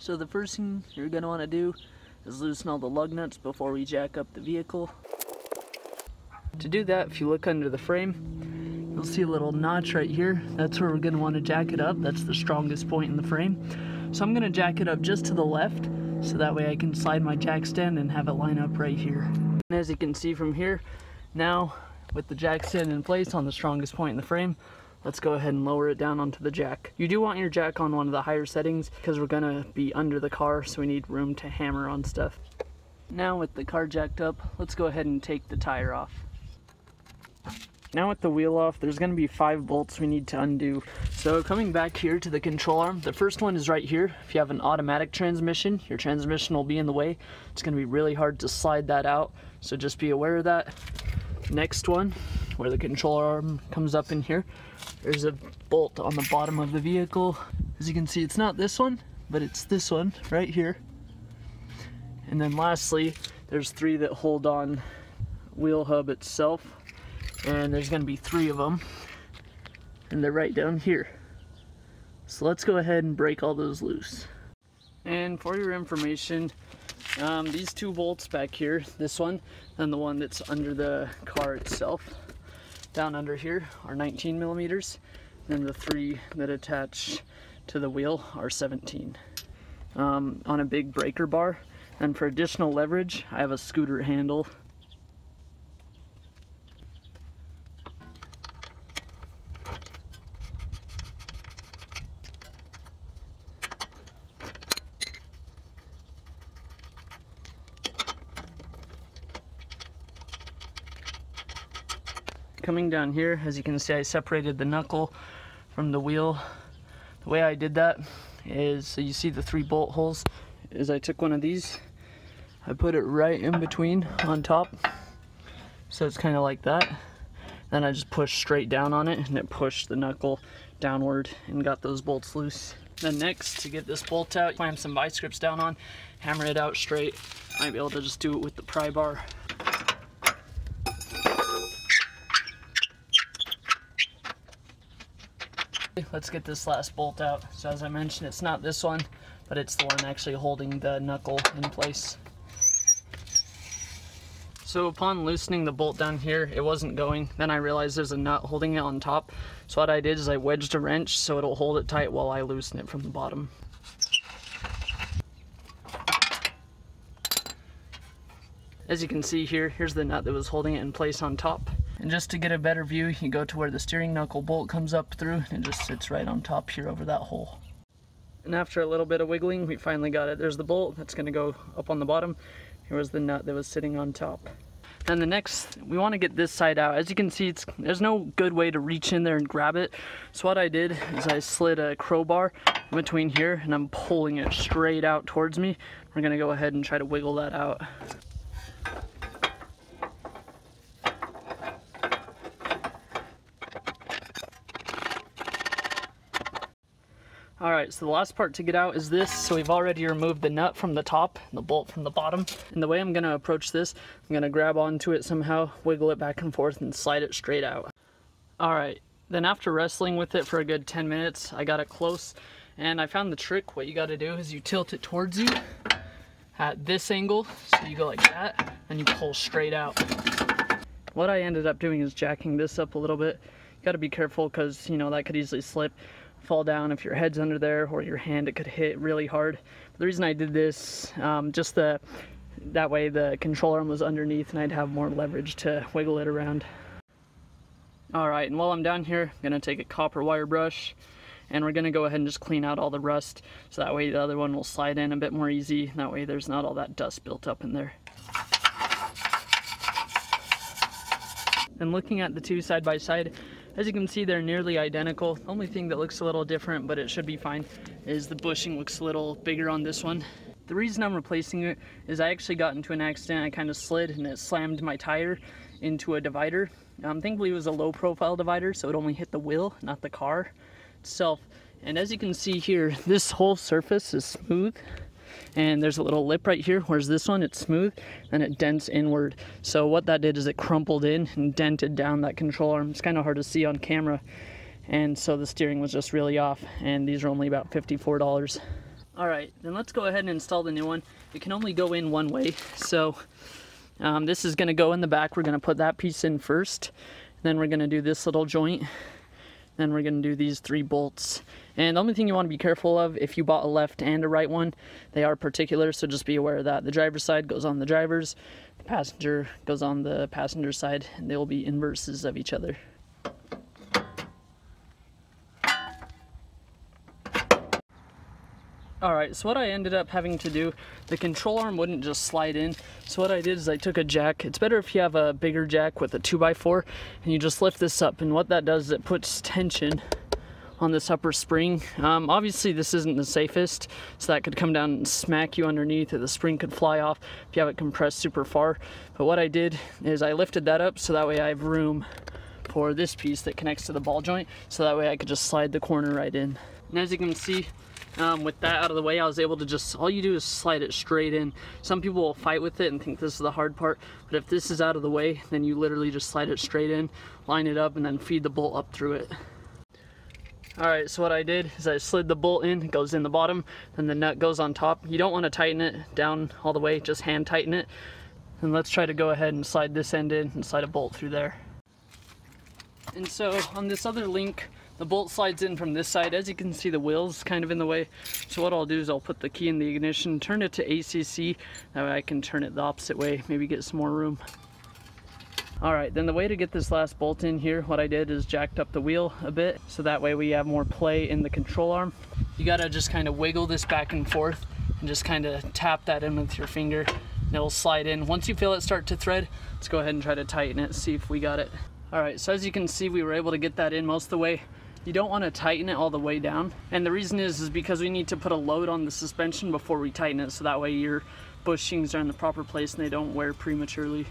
So the first thing you're going to want to do is loosen all the lug nuts before we jack up the vehicle. To do that, if you look under the frame, you'll see a little notch right here. That's where we're going to want to jack it up. That's the strongest point in the frame. So I'm going to jack it up just to the left, so that way I can slide my jack stand and have it line up right here. And as you can see from here, now with the jack stand in place on the strongest point in the frame, let's go ahead and lower it down onto the jack. You do want your jack on one of the higher settings because we're gonna be under the car, so we need room to hammer on stuff. Now with the car jacked up, let's go ahead and take the tire off. Now with the wheel off, there's gonna be 5 bolts we need to undo. So coming back here to the control arm, the first one is right here. If you have an automatic transmission, your transmission will be in the way. It's gonna be really hard to slide that out, so just be aware of that. Next one, where the control arm comes up in here, there's a bolt on the bottom of the vehicle. As you can see, it's not this one, but it's this one right here. And then lastly, there's 3 that hold on wheel hub itself, and there's going to be 3 of them, and they're right down here. So let's go ahead and break all those loose. And for your information, these 2 bolts back here, this one and the one that's under the car itself, down under here are 19 millimeters, and the 3 that attach to the wheel are 17 on a big breaker bar. And for additional leverage, I have a scooter handle. Coming down here, as you can see, I separated the knuckle from the wheel. The way I did that is, so you see the 3 bolt holes, is I took one of these, I put it right in between on top, so it's kind of like that. Then I just pushed straight down on it, and it pushed the knuckle downward and got those bolts loose. Then next, to get this bolt out, clamp some vice grips down on, hammer it out straight. Might be able to just do it with the pry bar. Let's get this last bolt out. So as I mentioned, it's not this one, but it's the one actually holding the knuckle in place. So upon loosening the bolt down here, it wasn't going. Then I realized there's a nut holding it on top. So what I did is I wedged a wrench so it'll hold it tight while I loosen it from the bottom. As you can see here, here's the nut that was holding it in place on top. And just to get a better view, you go to where the steering knuckle bolt comes up through, and it just sits right on top here over that hole. And after a little bit of wiggling, we finally got it. There's the bolt that's going to go up on the bottom. Here was the nut that was sitting on top. And the next, we want to get this side out. As you can see, there's no good way to reach in there and grab it. So what I did is I slid a crowbar in between here, and I'm pulling it straight out towards me. We're going to go ahead and try to wiggle that out. Alright, so the last part to get out is this. So we've already removed the nut from the top and the bolt from the bottom. And the way I'm going to approach this, I'm going to grab onto it somehow, wiggle it back and forth, and slide it straight out. Alright, then after wrestling with it for a good 10 minutes, I got it close. And I found the trick. What you got to do is you tilt it towards you at this angle. So you go like that, and you pull straight out. What I ended up doing is jacking this up a little bit. You got to be careful because, you know, that could easily slip, fall down if your head's under there, or your hand, it could hit really hard. But the reason I did this, that way the control arm was underneath and I'd have more leverage to wiggle it around. Alright, and while I'm down here, I'm going to take a copper wire brush, and we're going to go ahead and just clean out all the rust, so that way the other one will slide in a bit more easy, and that way there's not all that dust built up in there. And looking at the 2 side by side, as you can see, they're nearly identical. The only thing that looks a little different, but it should be fine, is the bushing looks a little bigger on this one. The reason I'm replacing it is I actually got into an accident. I kind of slid and it slammed my tire into a divider. Thankfully it was a low profile divider, so it only hit the wheel, not the car itself. And as you can see here, this whole surface is smooth. And there's a little lip right here, whereas this one, it's smooth, and it dents inward. So what that did is it crumpled in and dented down that control arm. It's kind of hard to see on camera, and so the steering was just really off, and these are only about $54. Alright, then let's go ahead and install the new one. It can only go in one way, so this is going to go in the back. We're going to put that piece in first, then we're going to do this little joint, then we're going to do these 3 bolts. And the only thing you want to be careful of, if you bought a left and a right one, they are particular, so just be aware of that. The driver's side goes on the driver's, the passenger goes on the passenger side, and they will be inverses of each other. Alright, so what I ended up having to do, the control arm wouldn't just slide in. So what I did is I took a jack. It's better if you have a bigger jack with a 2x4 and you just lift this up. And what that does is it puts tension on this upper spring. Obviously this isn't the safest, so that could come down and smack you underneath, or the spring could fly off if you have it compressed super far. But what I did is I lifted that up so that way I have room for this piece that connects to the ball joint, so that way I could just slide the corner right in. And as you can see, with that out of the way, I was able to just, all you do is slide it straight in. Some people will fight with it and think this is the hard part, but if this is out of the way, then you literally just slide it straight in, line it up, and then feed the bolt up through it. Alright, so what I did is I slid the bolt in, it goes in the bottom, then the nut goes on top. You don't want to tighten it down all the way, just hand tighten it. And let's try to go ahead and slide this end in and slide a bolt through there. And so on this other link, the bolt slides in from this side. As you can see, the wheel's kind of in the way. So what I'll do is I'll put the key in the ignition, turn it to ACC, that way I can turn it the opposite way, maybe get some more room. Alright, then the way to get this last bolt in here, what I did is jacked up the wheel a bit, so that way we have more play in the control arm. You gotta just kind of wiggle this back and forth, and just kind of tap that in with your finger, and it'll slide in. Once you feel it start to thread, let's go ahead and try to tighten it, see if we got it. Alright, so as you can see, we were able to get that in most of the way. You don't want to tighten it all the way down, and the reason is because we need to put a load on the suspension before we tighten it, so that way your bushings are in the proper place and they don't wear prematurely.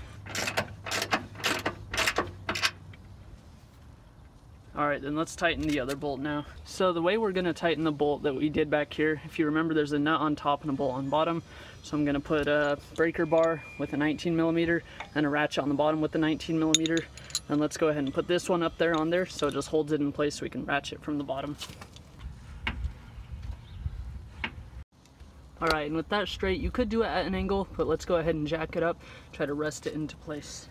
Alright, then let's tighten the other bolt now. So the way we're going to tighten the bolt that we did back here, if you remember, there's a nut on top and a bolt on bottom. So I'm going to put a breaker bar with a 19mm and a ratchet on the bottom with a 19mm. And let's go ahead and put this one up there on there so it just holds it in place so we can ratchet from the bottom. Alright, and with that straight, you could do it at an angle, but let's go ahead and jack it up, try to rest it into place.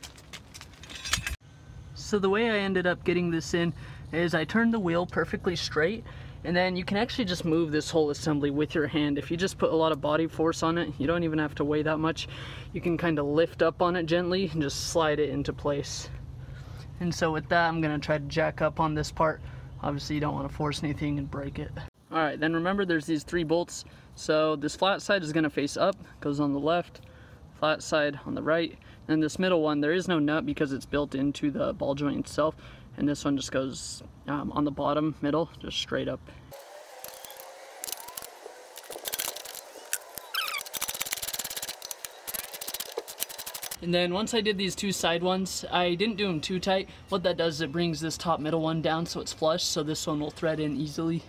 So the way I ended up getting this in is I turned the wheel perfectly straight, and then you can actually just move this whole assembly with your hand. If you just put a lot of body force on it, you don't even have to weigh that much. You can kind of lift up on it gently and just slide it into place. And so with that, I'm going to try to jack up on this part. Obviously you don't want to force anything and break it. Alright, then remember there's these 3 bolts. So this flat side is going to face up, goes on the left, flat side on the right. And this middle one, there is no nut because it's built into the ball joint itself. And this one just goes on the bottom, middle, just straight up. And then once I did these 2 side ones, I didn't do them too tight. What that does is it brings this top middle one down so it's flush, so this one will thread in easily.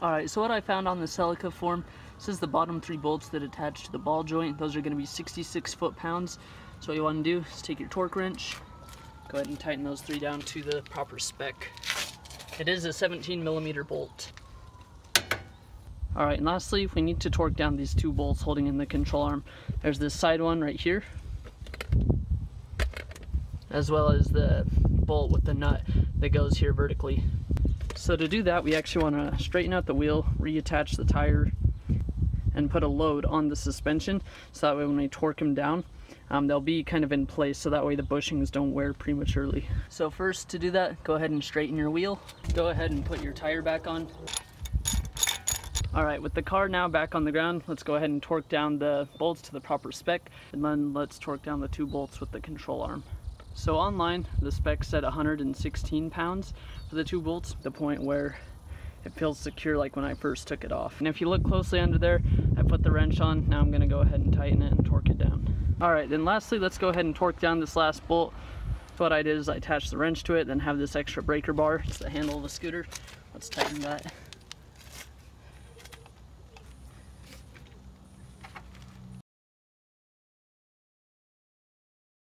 Alright, so what I found on the Celica form, this is the bottom 3 bolts that attach to the ball joint. Those are going to be 66 foot-pounds. So what you want to do is take your torque wrench, go ahead and tighten those 3 down to the proper spec. It is a 17mm bolt. Alright, and lastly, we need to torque down these 2 bolts holding in the control arm. There's this side one right here, as well as the bolt with the nut that goes here vertically. So to do that, we actually want to straighten out the wheel, reattach the tire, and put a load on the suspension, so that way when we torque them down, they'll be kind of in place, so that way the bushings don't wear prematurely. So first, to do that, go ahead and straighten your wheel. Go ahead and put your tire back on. Alright, with the car now back on the ground, let's go ahead and torque down the bolts to the proper spec, and then let's torque down the 2 bolts with the control arm. So online, the spec said 116 pounds for the 2 bolts, the point where it feels secure like when I first took it off. And if you look closely under there, I put the wrench on. Now I'm going to go ahead and tighten it and torque it down. Alright, then lastly, let's go ahead and torque down this last bolt. So what I did is I attached the wrench to it, then have this extra breaker bar. It's the handle of the scooter. Let's tighten that.